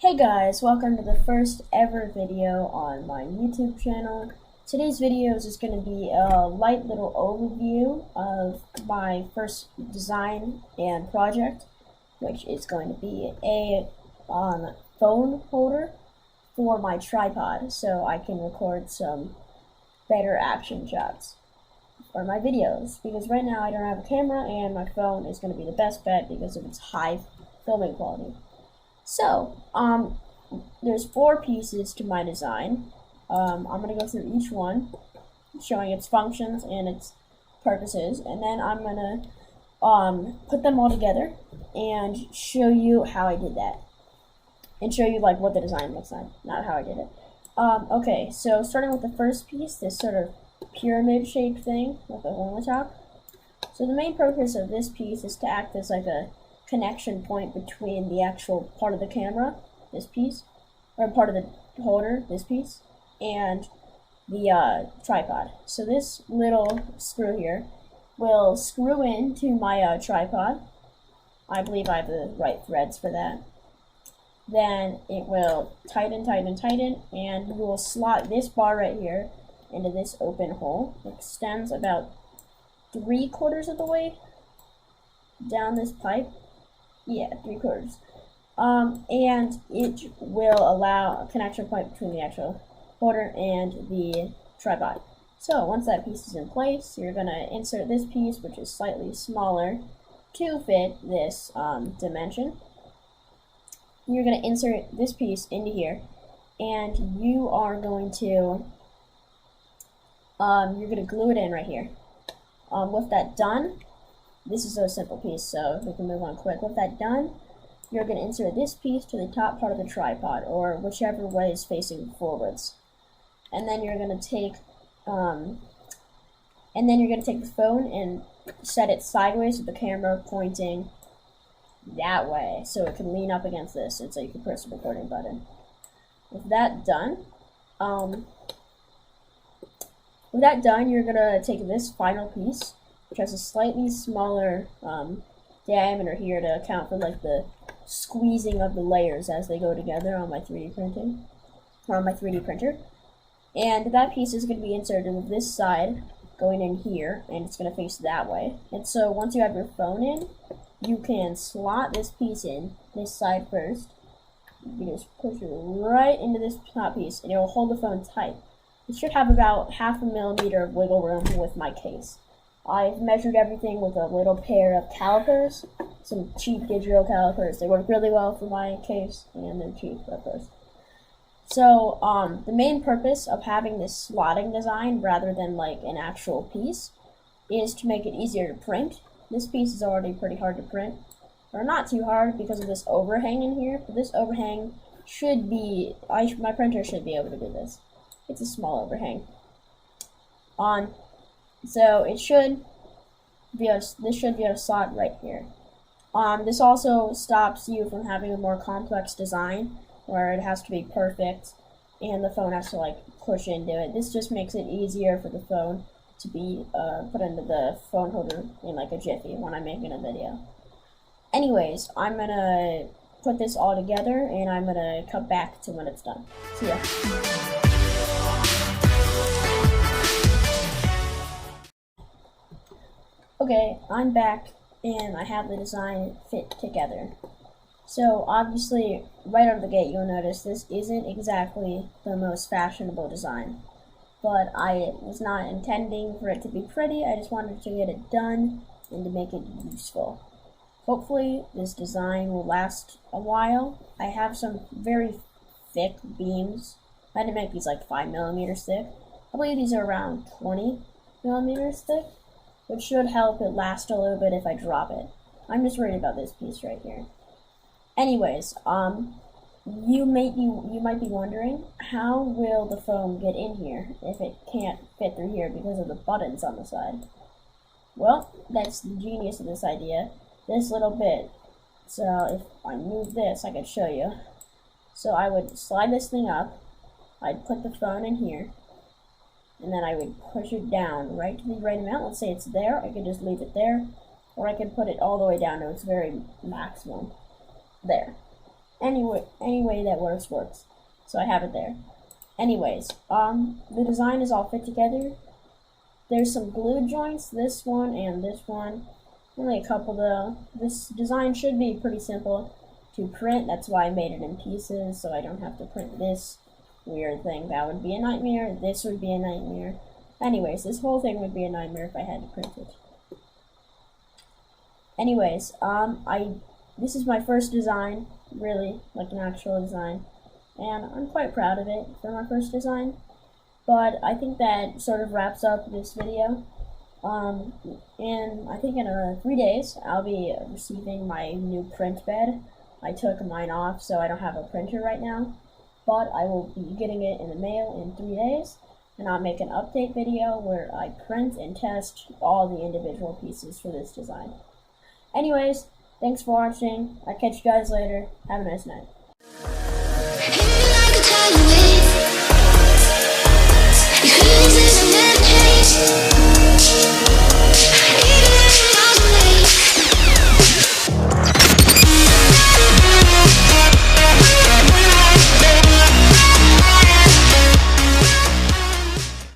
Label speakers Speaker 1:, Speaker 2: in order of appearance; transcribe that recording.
Speaker 1: Hey guys, welcome to the first ever video on my YouTube channel. Today's video is just going to be a light little overview of my first design and project, which is going to be a phone holder for my tripod so I can record some better action shots for my videos, because right now I don't have a camera and my phone is going to be the best bet because of its high filming quality. So, there's 4 pieces to my design. I'm going to go through each one, showing its functions and its purposes, and then I'm going to put them all together and show you how I did that, and show you like what the design looks like, not how I did it. Okay, so starting with the first piece, this sort of pyramid-shaped thing with a hole in the top. So the main purpose of this piece is to act as like a connection point between the actual part of the camera, this piece, or part of the holder, this piece, and the tripod. So this little screw here will screw into my tripod. I believe I have the right threads for that. Then it will tighten, and you will slot this bar right here into this open hole. It extends about 3/4 of the way down this pipe. Yeah, 3/4. And it will allow a connection point between the actual holder and the tripod. So once that piece is in place, you're going to insert this piece, which is slightly smaller, to fit this dimension. You're going to insert this piece into here, and you are going to glue it in right here. With that done, this is a simple piece, so we can move on quick. With that done, you're going to insert this piece to the top part of the tripod, or whichever way is facing forwards. And then you're going to take, the phone and set it sideways with the camera pointing that way, so it can lean up against this, and so you can press the recording button. With that done, you're going to take this final piece, which has a slightly smaller diameter here to account for like the squeezing of the layers as they go together on my 3D printing, or on my 3D printer. And that piece is going to be inserted with this side going in here, and it's going to face that way. And so once you have your phone in, you can slot this piece in, this side first. You can just push it right into this top piece, and it will hold the phone tight. It should have about 0.5 millimeter of wiggle room with my case. I've measured everything with a little pair of calipers, some cheap digital calipers. They work really well for my case, and they're cheap, of course. So, the main purpose of having this slotting design rather than like an actual piece is to make it easier to print. This piece is already pretty hard to print, or not too hard because of this overhang in here, but this overhang should be, my printer should be able to do this. It's a small overhang. So it should be this should be a slot right here. This also stops you from having a more complex design where it has to be perfect and the phone has to like push into it. This just makes it easier for the phone to be put into the phone holder in like a jiffy when I'm making a video. Anyways, I'm gonna put this all together and I'm gonna cut back to when it's done. See ya. Okay, I'm back, and I have the design fit together. So, obviously, right out of the gate, you'll notice this isn't exactly the most fashionable design. But I was not intending for it to be pretty, I just wanted to get it done and to make it useful. Hopefully, this design will last a while. I have some very thick beams. I had to make these like 5 millimeters thick. I believe these are around 20 millimeters thick, which should help it last a little bit if I drop it. I'm just worried about this piece right here. Anyways, you might be wondering, how will the phone get in here if it can't fit through here because of the buttons on the side? Well, that's the genius of this idea. This little bit. So if I move this, I could show you. So I would slide this thing up, I'd put the phone in here, and then I would push it down right to the right amount. Let's say it's there, I could just leave it there, or I could put it all the way down to its very maximum. There. any way that works. So I have it there. Anyways, the design is all fit together. There's some glue joints, this one and this one. Only a couple though. This design should be pretty simple to print. That's why I made it in pieces, so I don't have to print this weird thing. That would be a nightmare. This would be a nightmare. Anyways, this whole thing would be a nightmare if I had to print it. Anyways, this is my first design, really, like an actual design, and I'm quite proud of it for my first design. But I think that sort of wraps up this video. And I think in 3 days, I'll be receiving my new print bed. I took mine off, so I don't have a printer right now, but I will be getting it in the mail in 3 days, and I'll make an update video where I print and test all the individual pieces for this design. Anyways, thanks for watching. I'll catch you guys later. Have a nice night.